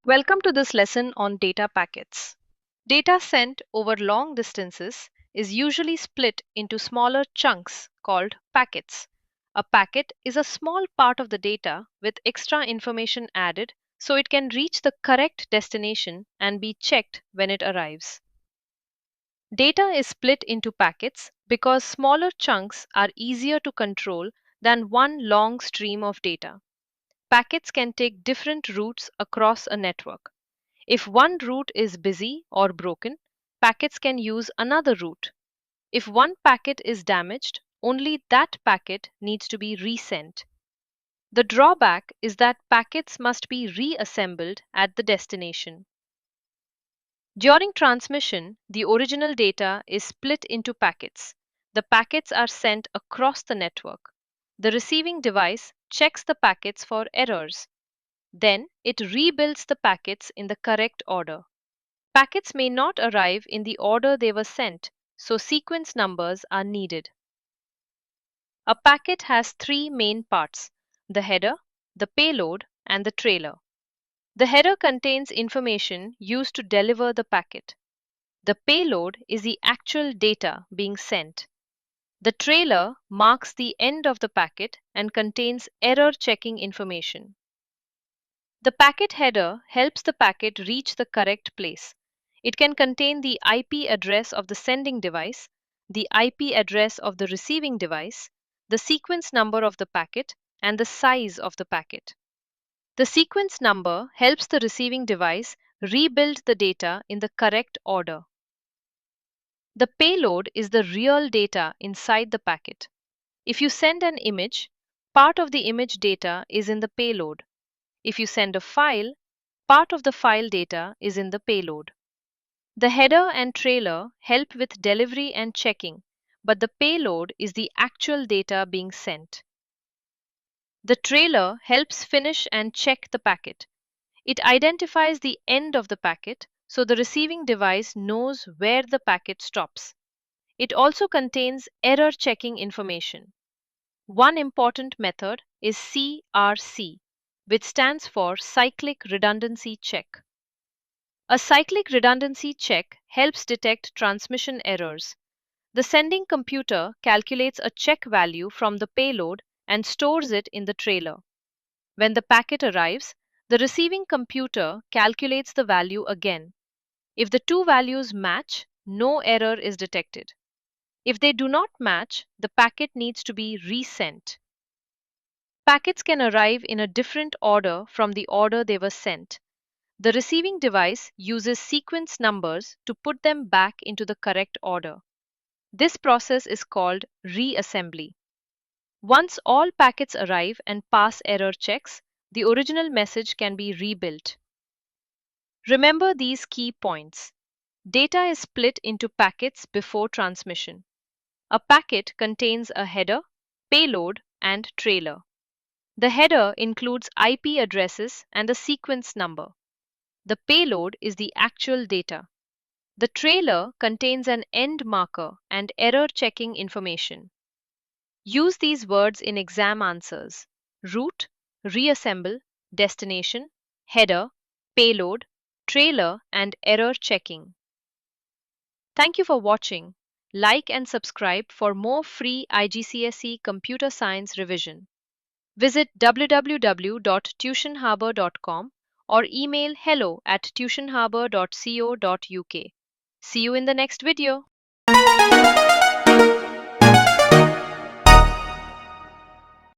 Welcome to this lesson on data packets. Data sent over long distances is usually split into smaller chunks called packets. A packet is a small part of the data with extra information added so it can reach the correct destination and be checked when it arrives. Data is split into packets because smaller chunks are easier to control than one long stream of data. Packets can take different routes across a network. If one route is busy or broken, packets can use another route. If one packet is damaged, only that packet needs to be resent. The drawback is that packets must be reassembled at the destination. During transmission, the original data is split into packets. The packets are sent across the network. The receiving device checks the packets for errors. Then it rebuilds the packets in the correct order. Packets may not arrive in the order they were sent, so sequence numbers are needed. A packet has three main parts: the header, the payload, and the trailer. The header contains information used to deliver the packet. The payload is the actual data being sent. The trailer marks the end of the packet and contains error checking information. The packet header helps the packet reach the correct place. It can contain the IP address of the sending device, the IP address of the receiving device, the sequence number of the packet, and the size of the packet. The sequence number helps the receiving device rebuild the data in the correct order. The payload is the real data inside the packet. If you send an image, part of the image data is in the payload. If you send a file, part of the file data is in the payload. The header and trailer help with delivery and checking, but the payload is the actual data being sent. The trailer helps finish and check the packet. It identifies the end of the packet so the receiving device knows where the packet stops. It also contains error checking information. One important method is CRC, which stands for Cyclic Redundancy Check. A cyclic redundancy check helps detect transmission errors. The sending computer calculates a check value from the payload and stores it in the trailer. When the packet arrives, the receiving computer calculates the value again. If the two values match, no error is detected. If they do not match, the packet needs to be resent. Packets can arrive in a different order from the order they were sent. The receiving device uses sequence numbers to put them back into the correct order. This process is called reassembly. Once all packets arrive and pass error checks, the original message can be rebuilt. Remember these key points. Data is split into packets before transmission. A packet contains a header, payload, and trailer. The header includes IP addresses and a sequence number. The payload is the actual data. The trailer contains an end marker and error checking information. Use these words in exam answers: route, reassemble, destination, header, payload, trailer, and error checking. Thank you for watching. Like and subscribe for more free IGCSE Computer Science revision. Visit www.tuitionharbour.com or email hello@tuitionharbour.co.uk. See you in the next video.